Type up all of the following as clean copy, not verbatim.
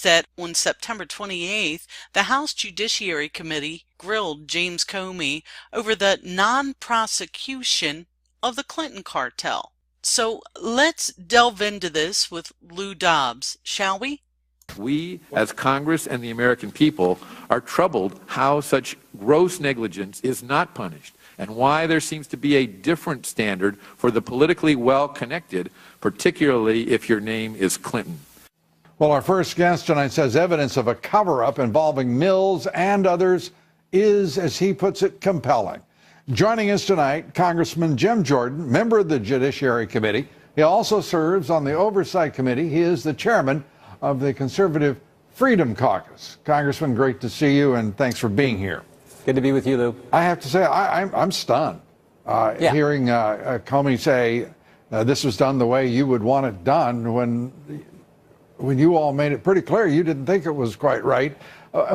that on September 28th, the House Judiciary Committee grilled James Comey over the non-prosecution of the Clinton cartel. So let's delve into this with Lou Dobbs, shall we? We, as Congress and the American people, are troubled how such gross negligence is not punished, and why there seems to be a different standard for the politically well-connected, particularly if your name is Clinton. Well, our first guest tonight says evidence of a cover-up involving Mills and others is, as he puts it, compelling. Joining us tonight, Congressman Jim Jordan, member of the Judiciary Committee. He also serves on the Oversight Committee. He is the chairman of the Conservative Freedom Caucus. Congressman, great to see you, and thanks for being here. Good to be with you, Lou. I have to say, I'm stunned hearing Comey say this was done the way you would want it done when you all made it pretty clear you didn't think it was quite right.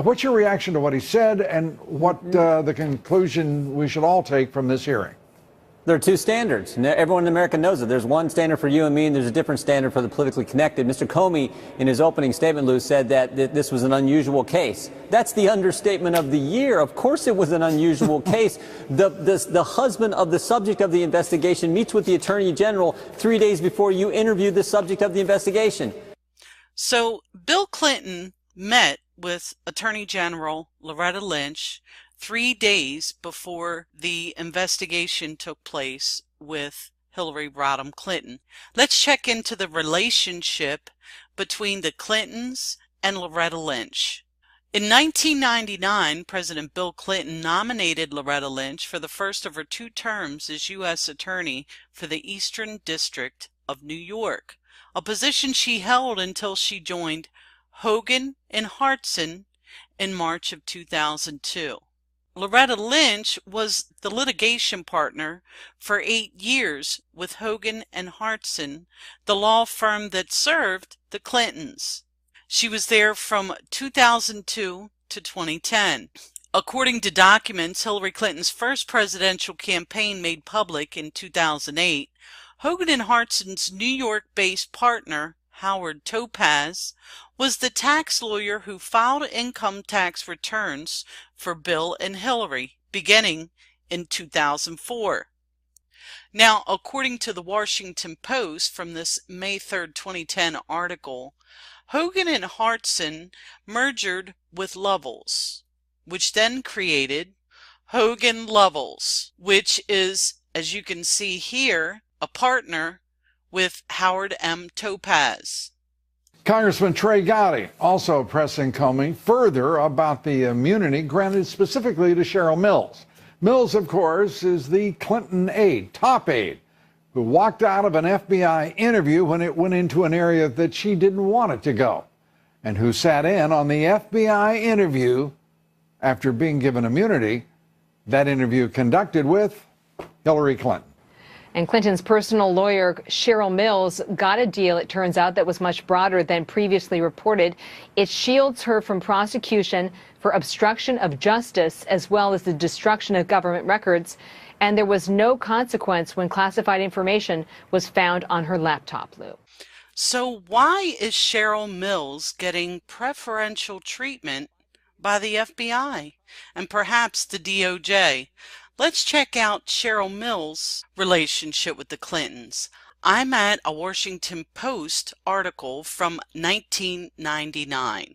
What's your reaction to what he said, and what the conclusion we should all take from this hearing? There are two standards. Everyone in America knows it. There's one standard for you and me, and there's a different standard for the politically connected. Mr. Comey, in his opening statement, Lou, said that this was an unusual case. That's the understatement of the year. Of course it was an unusual case. The husband of the subject of the investigation meets with the Attorney General 3 days before you interviewed the subject of the investigation. So Bill Clinton met with Attorney General Loretta Lynch 3 days before the investigation took place with Hillary Rodham Clinton. Let's check into the relationship between the Clintons and Loretta Lynch. In 1999, President Bill Clinton nominated Loretta Lynch for the first of her 2 terms as U.S. Attorney for the Eastern District of New York, a position she held until she joined Hogan and Hartson in March of 2002. Loretta Lynch was the litigation partner for 8 years with Hogan and Hartson, the law firm that served the Clintons. She was there from 2002 to 2010. According to documents Hillary Clinton's first presidential campaign made public in 2008, Hogan and Hartson's New York-based partner, Howard Topaz, was the tax lawyer who filed income tax returns for Bill and Hillary beginning in 2004. Now, according to the Washington Post from this May 3rd, 2010 article, Hogan and Hartson merged with Lovells, which then created Hogan Lovells, which is, as you can see here, a partner with Howard M. Topaz. Congressman Trey Gowdy also pressing Comey further about the immunity granted specifically to Cheryl Mills. Mills, of course, is the Clinton aide, top aide, who walked out of an FBI interview when it went into an area that she didn't want it to go, and who sat in on the FBI interview after being given immunity, that interview conducted with Hillary Clinton. And Clinton's personal lawyer, Cheryl Mills, got a deal, it turns out, that was much broader than previously reported. It shields her from prosecution for obstruction of justice, as well as the destruction of government records. And there was no consequence when classified information was found on her laptop, Lou. So why is Cheryl Mills getting preferential treatment by the FBI and perhaps the DOJ? Let's check out Cheryl Mills' relationship with the Clintons. I'm at a Washington Post article from 1999.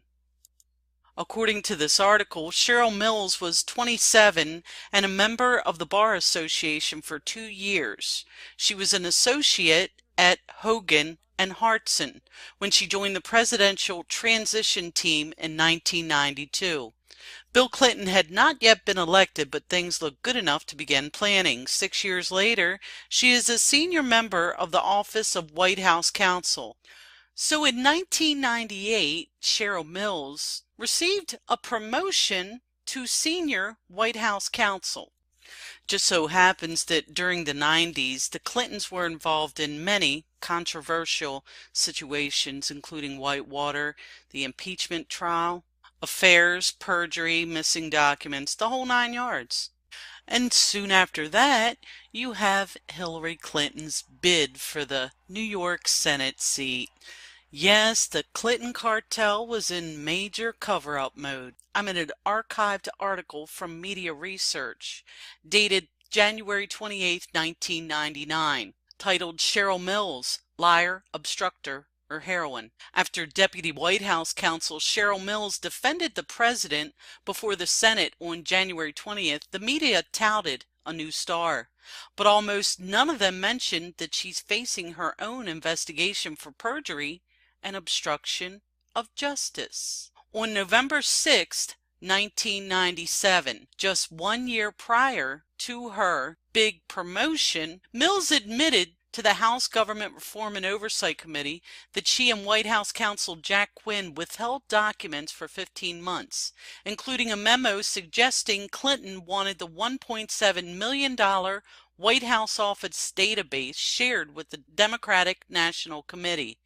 According to this article, Cheryl Mills was 27 and a member of the Bar Association for 2 years. She was an associate at Hogan and Hartson when she joined the presidential transition team in 1992. Bill Clinton had not yet been elected, but things looked good enough to begin planning. 6 years later, she is a senior member of the Office of White House Counsel. So in 1998, Cheryl Mills received a promotion to senior White House counsel. Just so happens that during the 90s, the Clintons were involved in many controversial situations, including Whitewater, the impeachment trial, affairs, perjury, missing documents, the whole 9 yards. And soon after that, you have Hillary Clinton's bid for the New York Senate seat. Yes, the Clinton cartel was in major cover-up mode. I'm in an archived article from Media Research, dated January 28, 1999, titled Cheryl Mills, Liar, Obstructor, or Heroine. After Deputy White House counsel Cheryl Mills defended the president before the Senate on January 20th, the media touted a new star. But almost none of them mentioned that she's facing her own investigation for perjury and obstruction of justice. On November 6, 1997, just 1 year prior to her big promotion, Mills admitted to the House Government Reform and Oversight Committee that she and White House counsel Jack Quinn withheld documents for 15 months, including a memo suggesting Clinton wanted the $1.7 million White House office database shared with the Democratic National Committee.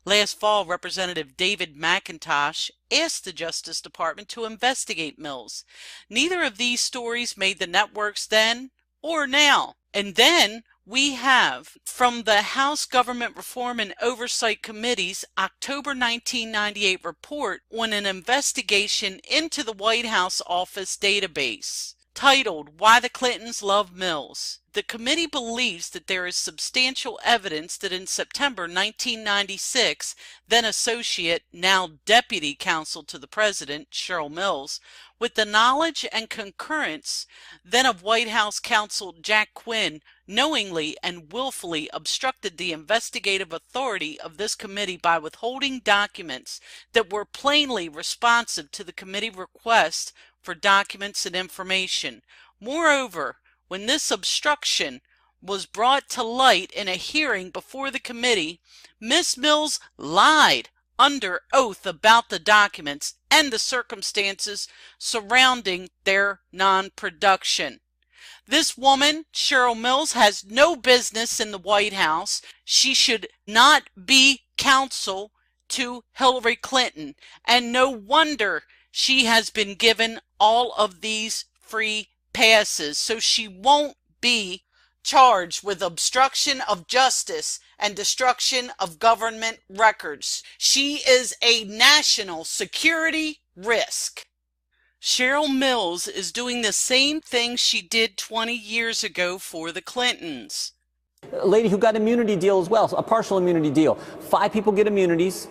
Last fall, Representative David McIntosh asked the Justice Department to investigate Mills. Neither of these stories made the networks then or now. And then we have from the House Government Reform and Oversight Committee's October 1998 report on an investigation into the White House office database, titled Why the Clintons Love Mills. The committee believes that there is substantial evidence that in September 1996, then Associate, now Deputy Counsel to the President, Cheryl Mills, with the knowledge and concurrence then of White House counsel Jack Quinn, knowingly and willfully obstructed the investigative authority of this committee by withholding documents that were plainly responsive to the committee request for documents and information. Moreover, when this obstruction was brought to light in a hearing before the committee, Miss Mills lied under oath about the documents and the circumstances surrounding their non-production. This woman, Cheryl Mills, has no business in the White House. She should not be counsel to Hillary Clinton, and no wonder she has been given all of these free passes, so she won't be charged with obstruction of justice and destruction of government records. She is a national security risk. Cheryl Mills is doing the same thing she did 20 years ago for the Clintons. A lady who got immunity deal as well, a partial immunity deal. 5 people get immunities.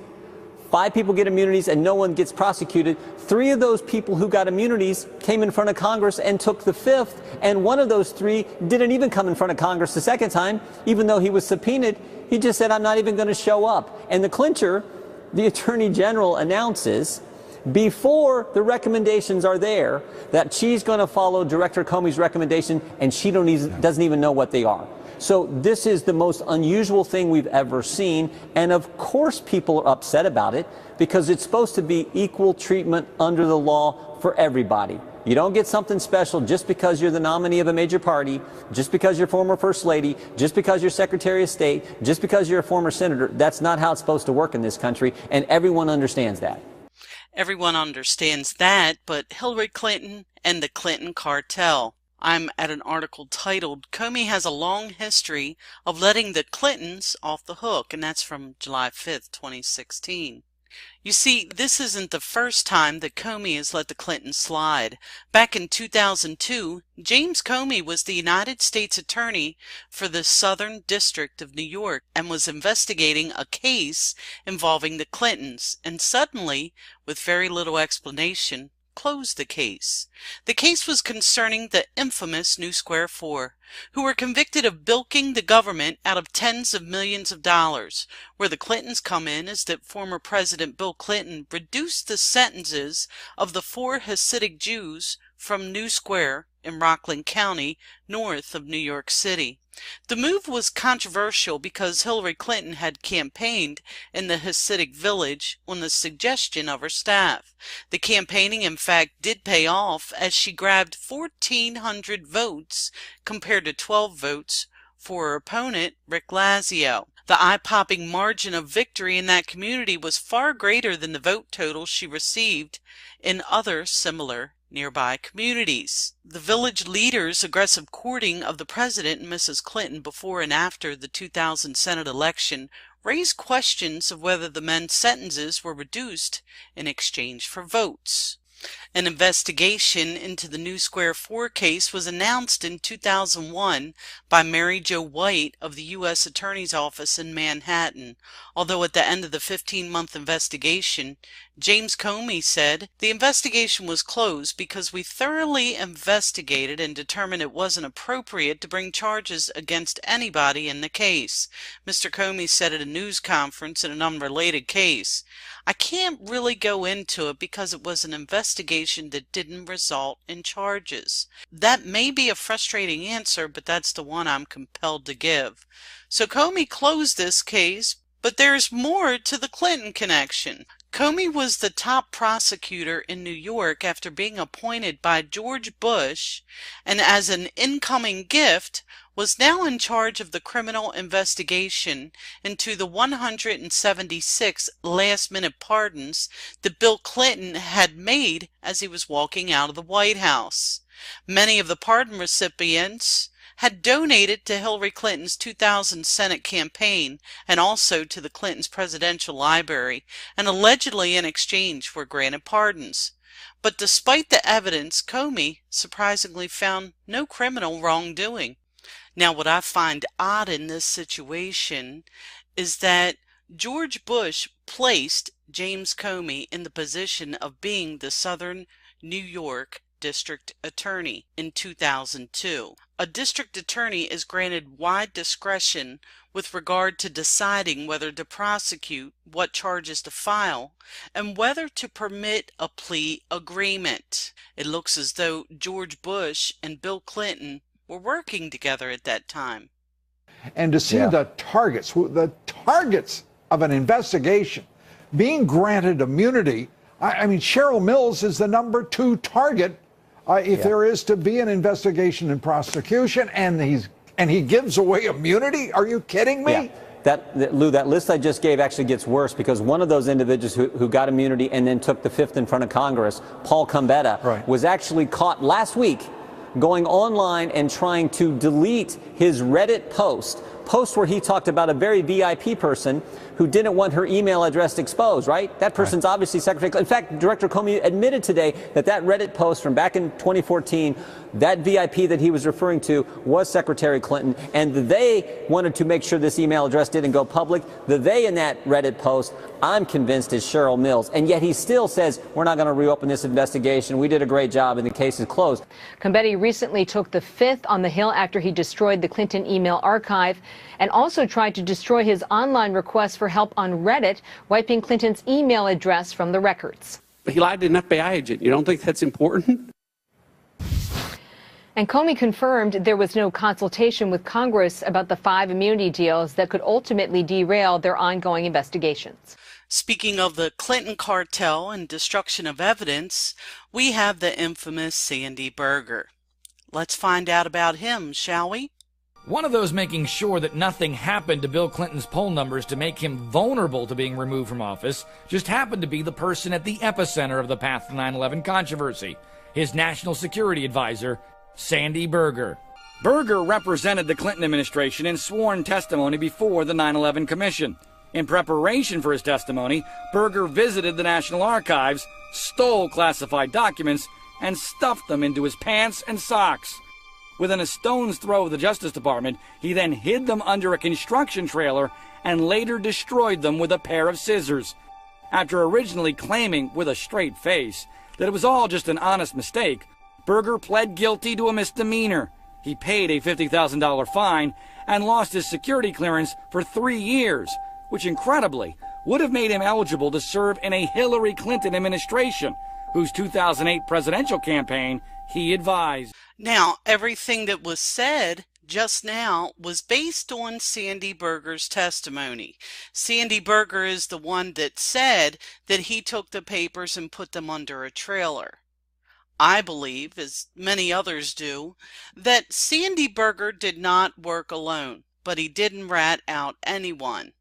5 people get immunities and no one gets prosecuted. 3 of those people who got immunities came in front of Congress and took the 5th, and one of those 3 didn't even come in front of Congress the second time, even though he was subpoenaed. He just said, I'm not even going to show up. And the clincher, the Attorney General, announces before the recommendations are there that she's going to follow Director Comey's recommendation, and she doesn't even know what they are. So this is the most unusual thing we've ever seen, and of course people are upset about it because it's supposed to be equal treatment under the law for everybody. You don't get something special just because you're the nominee of a major party, just because you're former First Lady, just because you're Secretary of State, just because you're a former senator. That's not how it's supposed to work in this country, and everyone understands that. Everyone understands that, but Hillary Clinton and the Clinton cartel. I'm at an article titled, Comey has a long history of letting the Clintons off the hook, and that's from July 5th, 2016. You see, this isn't the first time that Comey has let the Clintons slide. Back in 2002, James Comey was the United States Attorney for the Southern District of New York and was investigating a case involving the Clintons, and suddenly, with very little explanation, closed the case. The case was concerning the infamous New Square Four, who were convicted of bilking the government out of tens of millions of dollars. Where the Clintons come in is that former President Bill Clinton reduced the sentences of the 4 Hasidic Jews from New Square in Rockland County, north of New York City. The move was controversial because Hillary Clinton had campaigned in the Hasidic village on the suggestion of her staff. The campaigning, in fact, did pay off as she grabbed 1,400 votes compared to 12 votes for her opponent, Rick Lazio. The eye-popping margin of victory in that community was far greater than the vote total she received in other similar nearby communities. The village leaders' aggressive courting of the president and Mrs. Clinton before and after the 2000 Senate election raised questions of whether the men's sentences were reduced in exchange for votes. An investigation into the New Square 4 case was announced in 2001 by Mary Jo White of the U.S. Attorney's Office in Manhattan, although at the end of the 15-month investigation, James Comey said, "The investigation was closed because we thoroughly investigated and determined it wasn't appropriate to bring charges against anybody in the case." Mr. Comey said at a news conference in an unrelated case, "I can't really go into it because it was an investigation that didn't result in charges." That may be a frustrating answer, but that's the one I'm compelled to give. So Comey closed this case, but there's more to the Clinton connection. Comey was the top prosecutor in New York after being appointed by George Bush, and as an incoming gift, was now in charge of the criminal investigation into the 176 last-minute pardons that Bill Clinton had made as he was walking out of the White House. Many of the pardon recipients had donated to Hillary Clinton's 2000 Senate campaign and also to the Clintons' presidential library, and allegedly in exchange were granted pardons. But despite the evidence, Comey surprisingly found no criminal wrongdoing. Now, what I find odd in this situation is that George Bush placed James Comey in the position of being the Southern New York District Attorney in 2002. A district attorney is granted wide discretion with regard to deciding whether to prosecute, what charges to file, and whether to permit a plea agreement. It looks as though George Bush and Bill Clinton were working together at that time. And to see the targets of an investigation being granted immunity, I mean, Cheryl Mills is the #2 target if there is to be an investigation and prosecution, and he gives away immunity? Are you kidding me? Yeah. Lou, that list I just gave actually gets worse, because one of those individuals who got immunity and then took the fifth in front of Congress, Paul Combetta, was actually caught last week going online and trying to delete his Reddit post where he talked about a very VIP person who didn't want her email address exposed, right? That person's obviously Secretary. In fact, Director Comey admitted today that Reddit post from back in 2014, that VIP that he was referring to was Secretary Clinton, and they wanted to make sure this email address didn't go public. The they in that Reddit post, I'm convinced, is Cheryl Mills, and yet he still says, we're not going to reopen this investigation. We did a great job, and the case is closed. Combetta recently took the fifth on the Hill after he destroyed the Clinton email archive and also tried to destroy his online request for help on Reddit, wiping Clinton's email address from the records. But he lied to an FBI agent. You don't think that's important? And Comey confirmed there was no consultation with Congress about the 5 immunity deals that could ultimately derail their ongoing investigations. Speaking of the Clinton cartel and destruction of evidence, we have the infamous Sandy Berger. Let's find out about him, shall we? One of those making sure that nothing happened to Bill Clinton's poll numbers to make him vulnerable to being removed from office just happened to be the person at the epicenter of the path to 9/11 controversy, his national security advisor, Sandy Berger. Berger represented the Clinton administration in sworn testimony before the 9/11 Commission. In preparation for his testimony, Berger visited the National Archives, stole classified documents, and stuffed them into his pants and socks. Within a stone's throw of the Justice Department, he then hid them under a construction trailer and later destroyed them with a pair of scissors. After originally claiming, with a straight face, that it was all just an honest mistake, Berger pled guilty to a misdemeanor. He paid a $50,000 fine and lost his security clearance for 3 years, which incredibly would have made him eligible to serve in a Hillary Clinton administration, whose 2008 presidential campaign he advised. Now, everything that was said just now was based on Sandy Berger's testimony. Sandy Berger is the one that said that he took the papers and put them under a trailer. I believe, as many others do, that Sandy Berger did not work alone, but he didn't rat out anyone.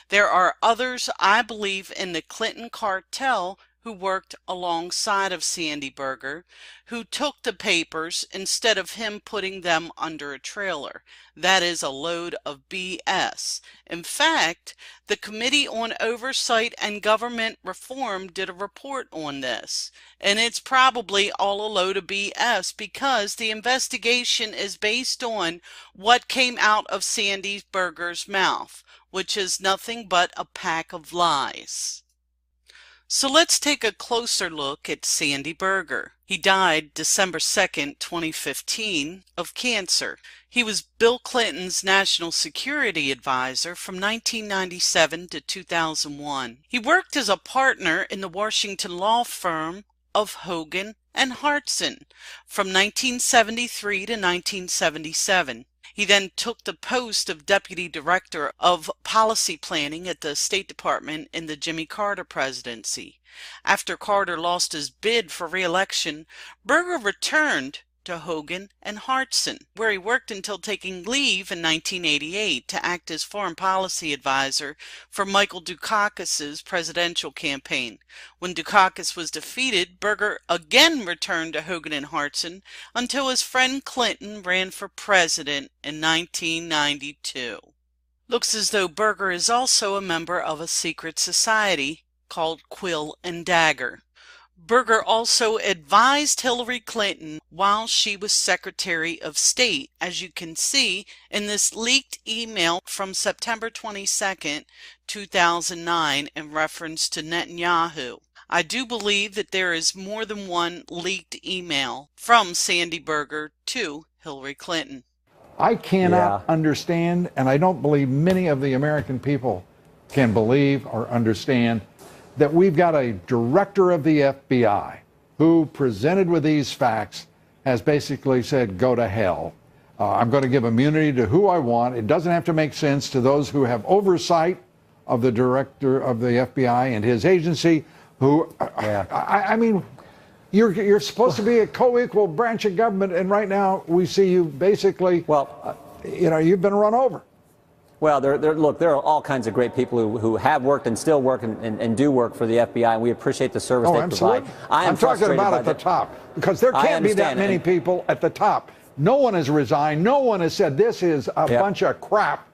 There are others, I believe, in the Clinton cartel who worked alongside of Sandy Berger, who took the papers instead of him putting them under a trailer. That is a load of BS. In fact, the Committee on Oversight and Government Reform did a report on this, and it's probably all a load of BS because the investigation is based on what came out of Sandy Berger's mouth, which is nothing but a pack of lies. So let's take a closer look at Sandy Berger. He died December 2nd, 2015 of cancer. He was Bill Clinton's national security advisor from 1997 to 2001. He worked as a partner in the Washington law firm of Hogan and Hartson from 1973 to 1977. He then took the post of Deputy Director of Policy Planning at the State Department in the Jimmy Carter presidency. After Carter lost his bid for re-election, Berger returned to Hogan and Hartson, where he worked until taking leave in 1988 to act as foreign policy advisor for Michael Dukakis's presidential campaign. When Dukakis was defeated, Berger again returned to Hogan and Hartson until his friend Clinton ran for president in 1992. Looks as though Berger is also a member of a secret society called Quill and Dagger. Berger also advised Hillary Clinton while she was Secretary of State, as you can see in this leaked email from September 22nd, 2009 in reference to Netanyahu. I do believe that there is more than one leaked email from Sandy Berger to Hillary Clinton. I cannot understand, and I don't believe many of the American people can believe or understand, that we've got a director of the FBI who, presented with these facts, has basically said, go to hell. I'm going to give immunity to who I want. It doesn't have to make sense to those who have oversight of the director of the FBI and his agency, who, I mean, you're supposed to be a co-equal branch of government, and right now we see you basically, you've been run over. Well, look, there are all kinds of great people who have worked and still work and do work for the FBI, and we appreciate the service they provide. I'm talking about at the top, because there can't be that many people at the top. No one has resigned. No one has said this is a bunch of crap.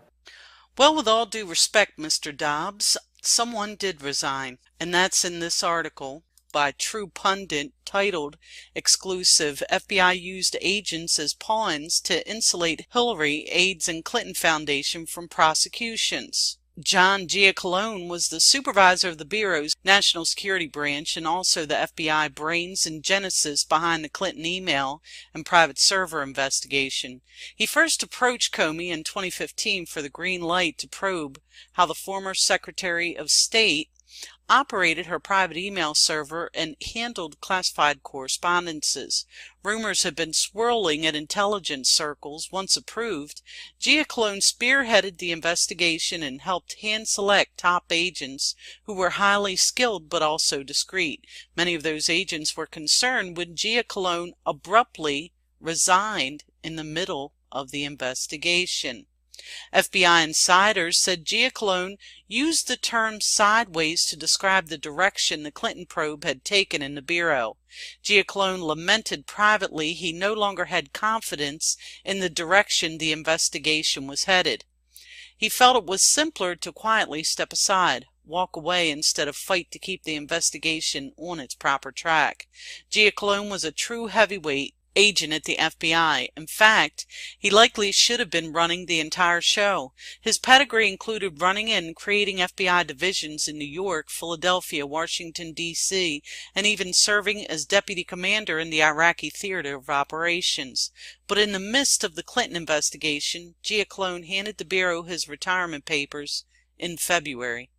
Well, with all due respect, Mr. Dobbs, someone did resign, and that's in this article by True Pundit titled Exclusive: FBI Used Agents as Pawns to Insulate Hillary, Aides, and Clinton Foundation from Prosecutions. John Giacalone was the supervisor of the Bureau's National Security Branch and also the FBI brains and genesis behind the Clinton email and private server investigation. He first approached Comey in 2015 for the green light to probe how the former Secretary of State operated her private email server and handled classified correspondences. Rumors had been swirling in intelligence circles. Once approved, Giacalone spearheaded the investigation and helped hand-select top agents who were highly skilled but also discreet. Many of those agents were concerned when Giacalone abruptly resigned in the middle of the investigation. FBI insiders said Giacalone used the term sideways to describe the direction the Clinton probe had taken in the Bureau. Giacalone lamented privately he no longer had confidence in the direction the investigation was headed. He felt it was simpler to quietly step aside, walk away instead of fight to keep the investigation on its proper track. Giacalone was a true heavyweight agent at the FBI. In fact, he likely should have been running the entire show. His pedigree included running and creating FBI divisions in New York, Philadelphia, Washington, D.C., and even serving as deputy commander in the Iraqi theater of operations. But in the midst of the Clinton investigation, Giacalone handed the Bureau his retirement papers in February.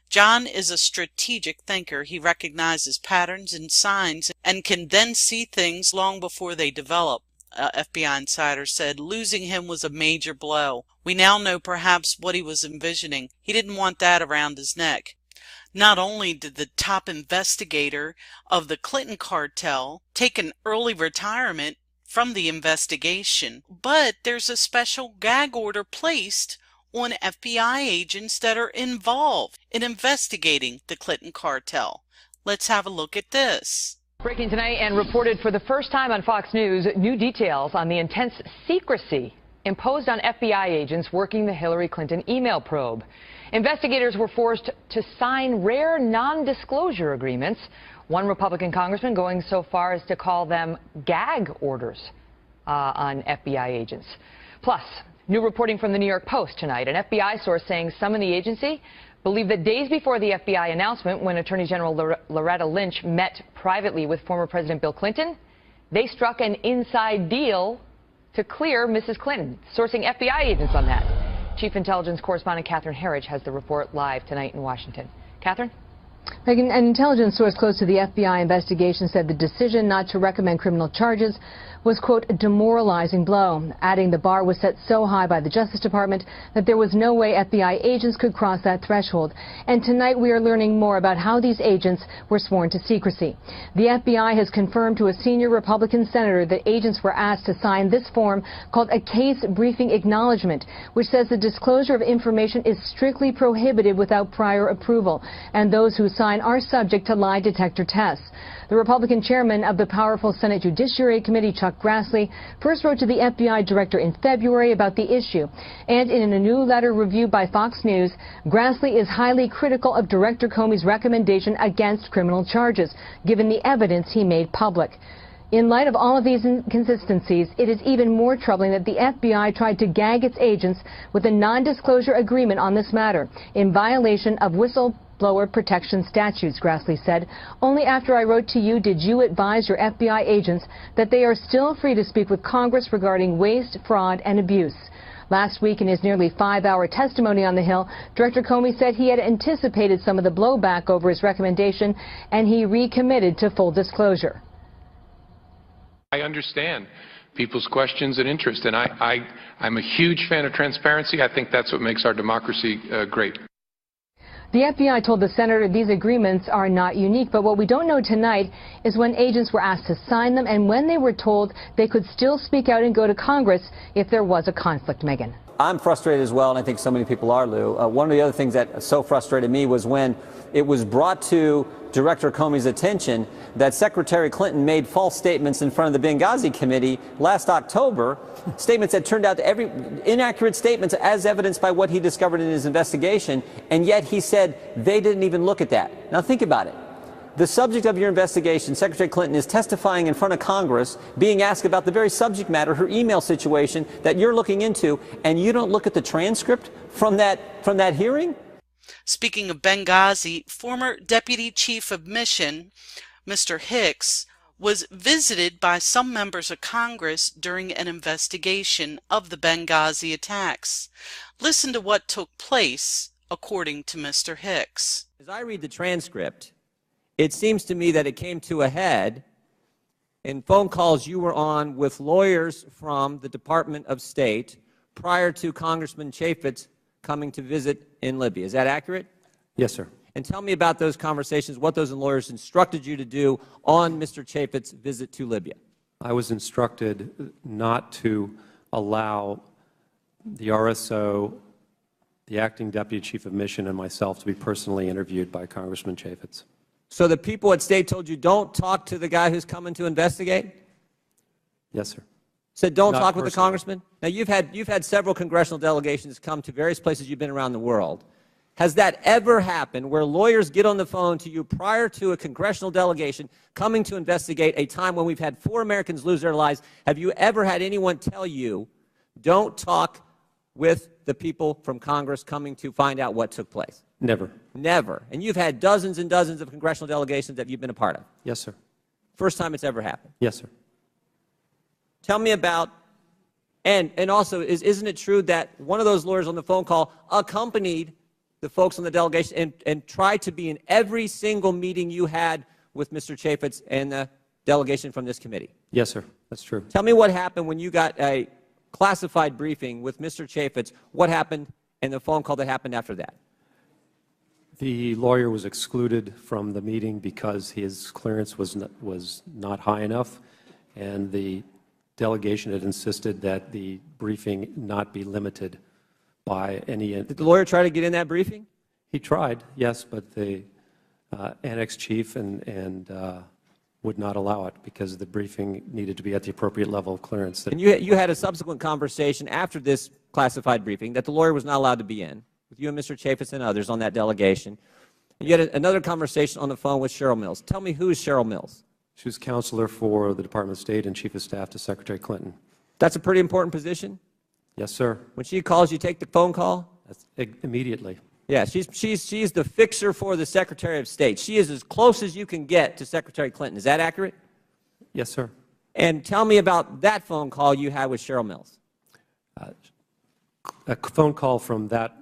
John is a strategic thinker. He recognizes patterns and signs and can then see things long before they develop. FBI insider said losing him was a major blow. We now know perhaps what he was envisioning. He didn't want that around his neck. Not only did the top investigator of the Clinton cartel take an early retirement from the investigation, but there's a special gag order placed on FBI agents that are involved in investigating the Clinton cartel. Let's have a look at this. Breaking tonight and reported for the first time on Fox News, new details on the intense secrecy imposed on FBI agents working the Hillary Clinton email probe. Investigators were forced to sign rare non-disclosure agreements, one Republican congressman going so far as to call them gag orders on FBI agents. Plus, new reporting from the New York Post tonight, an FBI source saying some in the agency believe that days before the FBI announcement, when Attorney General Loretta Lynch met privately with former President Bill Clinton, they struck an inside deal to clear Mrs. Clinton, sourcing FBI agents on that. Chief Intelligence Correspondent Catherine Herridge has the report live tonight in Washington. Catherine? Megan, an intelligence source close to the FBI investigation said the decision not to recommend criminal charges was, quote, a demoralizing blow, adding the bar was set so high by the Justice Department that there was no way FBI agents could cross that threshold. And tonight we are learning more about how these agents were sworn to secrecy. The FBI has confirmed to a senior Republican senator that agents were asked to sign this form called a case briefing acknowledgement, which says the disclosure of information is strictly prohibited without prior approval, and those who sign are subject to lie detector tests. The Republican chairman of the powerful Senate Judiciary Committee, Chuck Grassley, first wrote to the FBI director in February about the issue. And in a new letter reviewed by Fox News, Grassley is highly critical of Director Comey's recommendation against criminal charges, given the evidence he made public. In light of all of these inconsistencies, it is even more troubling that the FBI tried to gag its agents with a non-disclosure agreement on this matter, in violation of whistleblower protection statutes, Grassley said. Only after I wrote to you did you advise your FBI agents that they are still free to speak with Congress regarding waste, fraud, and abuse. Last week, in his nearly 5-hour testimony on the Hill, Director Comey said he had anticipated some of the blowback over his recommendation, and he recommitted to full disclosure. I understand people's questions and interest, and I'm a huge fan of transparency. I think that's what makes our democracy great. The FBI told the senator these agreements are not unique, but what we don't know tonight is when agents were asked to sign them and when they were told they could still speak out and go to Congress if there was a conflict. Megan. I'm frustrated as well, and I think so many people are, Lou. One of the other things that so frustrated me was when it was brought to Director Comey's attention that Secretary Clinton made false statements in front of the Benghazi committee last October, statements that turned out inaccurate statements as evidenced by what he discovered in his investigation, and yet he said they didn't even look at that. Now think about it. The subject of your investigation, Secretary Clinton, is testifying in front of Congress, being asked about the very subject matter, her email situation that you're looking into, and you don't look at the transcript from that hearing? Speaking of Benghazi, former Deputy Chief of Mission, Mr. Hicks, was visited by some members of Congress during an investigation of the Benghazi attacks. Listen to what took place, according to Mr. Hicks. As I read the transcript, it seems to me that it came to a head in phone calls you were on with lawyers from the Department of State prior to Congressman Chaffetz coming to visit in Libya. Is that accurate? Yes, sir. And tell me about those conversations, what those lawyers instructed you to do on Mr. Chaffetz's visit to Libya. I was instructed not to allow the RSO, the acting Deputy Chief of Mission, and myself to be personally interviewed by Congressman Chaffetz. So the people at State told you don't talk to the guy who's coming to investigate? Yes, sir. Said don't Not talk with the personally. congressman? Now you've had several congressional delegations come to various places you've been around the world. Has that ever happened where lawyers get on the phone to you prior to a congressional delegation coming to investigate a time when we've had 4 Americans lose their lives? Have you ever had anyone tell you don't talk with the people from Congress coming to find out what took place? Never. Never. And you've had dozens and dozens of congressional delegations that you've been a part of. Yes, sir. First time it's ever happened. Yes, sir. Tell me about, and also, isn't it true that one of those lawyers on the phone call accompanied the folks on the delegation and tried to be in every single meeting you had with Mr. Chaffetz and the delegation from this committee? Yes, sir. That's true. Tell me what happened when you got a classified briefing with Mr. Chaffetz. What happened and the phone call that happened after that? The lawyer was excluded from the meeting because his clearance was not high enough, and the delegation had insisted that the briefing not be limited by any. Did the lawyer try to get in that briefing? He tried, yes, but the annex chief and would not allow it because the briefing needed to be at the appropriate level of clearance. And you had a subsequent conversation after this classified briefing that the lawyer was not allowed to be in, with you and Mr. Chaffetz and others on that delegation. And you had another conversation on the phone with Cheryl Mills. Tell me, who is Cheryl Mills? She was counselor for the Department of State and Chief of Staff to Secretary Clinton. That's a pretty important position? Yes, sir. When she calls, you take the phone call? That's immediately. Yeah, she's the fixer for the Secretary of State. She is as close as you can get to Secretary Clinton. Is that accurate? Yes, sir. And tell me about that phone call you had with Cheryl Mills. A phone call from that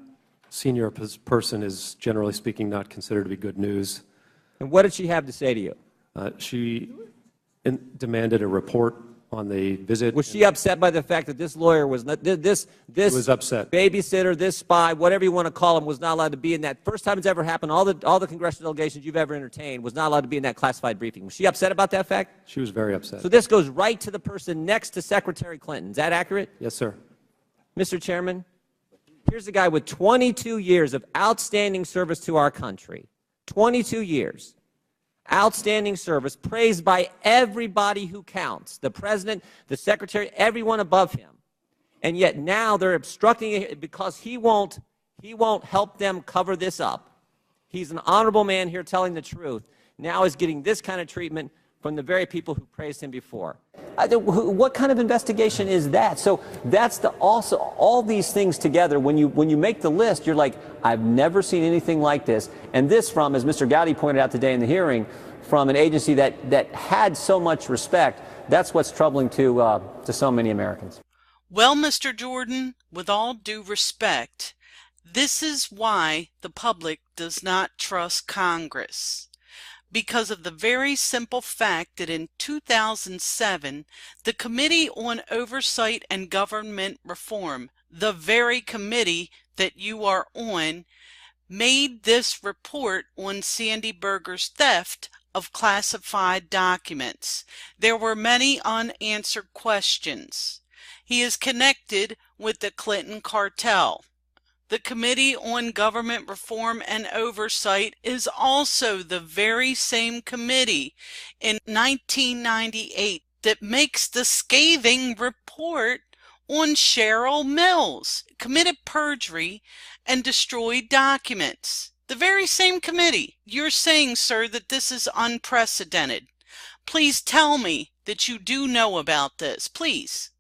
senior person is, generally speaking, not considered to be good news. And what did she have to say to you? She demanded a report on the visit. Was she upset by the fact that this lawyer was not, this was upset. babysitter, this spy, whatever you want to call him, was not allowed to be in that? First time it's ever happened, all the congressional delegations you've ever entertained was not allowed to be in that classified briefing. Was she upset about that fact? She was very upset. So this goes right to the person next to Secretary Clinton. Is that accurate? Yes, sir. Mr. Chairman, here's a guy with 22 years of outstanding service to our country. 22 years. Outstanding service, praised by everybody who counts, the president, the secretary, everyone above him. And yet now they're obstructing it because he won't help them cover this up. He's an honorable man here telling the truth. Now is getting this kind of treatment from the very people who praised him before. What kind of investigation is that? So that's also all these things together. When you make the list, you're like, I've never seen anything like this. And this from, as Mr. Gowdy pointed out today in the hearing, from an agency that had so much respect. That's what's troubling to so many Americans. Well, Mr. Jordan, with all due respect, this is why the public does not trust Congress. Because of the very simple fact that in 2007, the Committee on Oversight and Government Reform, the very committee that you are on, made this report on Sandy Berger's theft of classified documents. There were many unanswered questions. He is connected with the Clinton cartel. The Committee on Government Reform and Oversight is also the very same committee in 1998 that makes the scathing report on Cheryl Mills, committed perjury and destroyed documents. The very same committee. You're saying, sir, that this is unprecedented. Please tell me that you do know about this, please.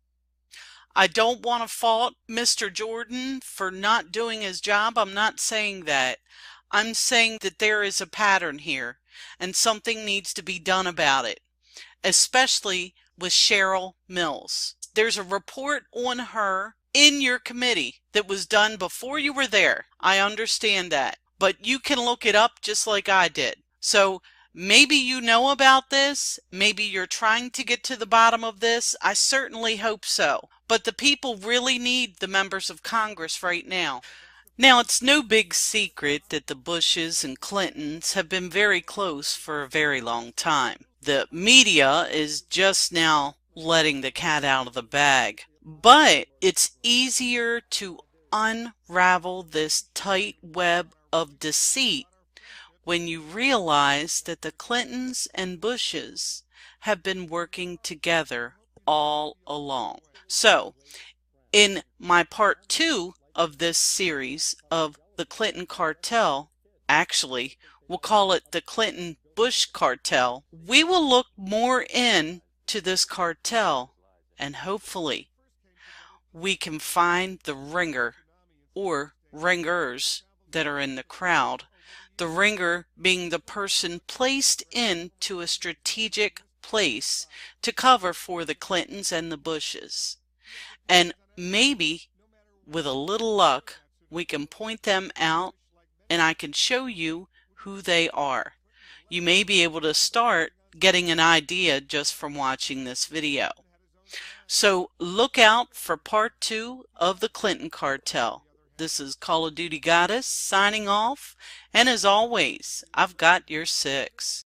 I don't want to fault Mr. Jordan for not doing his job. I'm not saying that. I'm saying that there is a pattern here and something needs to be done about it, especially with Cheryl Mills. There's a report on her in your committee that was done before you were there. I understand that, but you can look it up just like I did. So maybe you know about this. Maybe you're trying to get to the bottom of this. I certainly hope so. But the people really need the members of Congress right now. Now, it's no big secret that the Bushes and Clintons have been very close for a very long time. The media is just now letting the cat out of the bag. But it's easier to unravel this tight web of deceit when you realize that the Clintons and Bushes have been working together all along. So, in my part 2 of this series of the Clinton cartel, actually, we'll call it the Clinton-Bush cartel, we will look more into this cartel and hopefully we can find the ringer or ringers that are in the crowd. The ringer being the person placed into a strategic place to cover for the Clintons and the Bushes. And maybe, with a little luck, we can point them out and I can show you who they are. You may be able to start getting an idea just from watching this video. So look out for part 2 of the Clinton cartel. This is Call of Duty Goddess signing off, and as always, I've got your 6.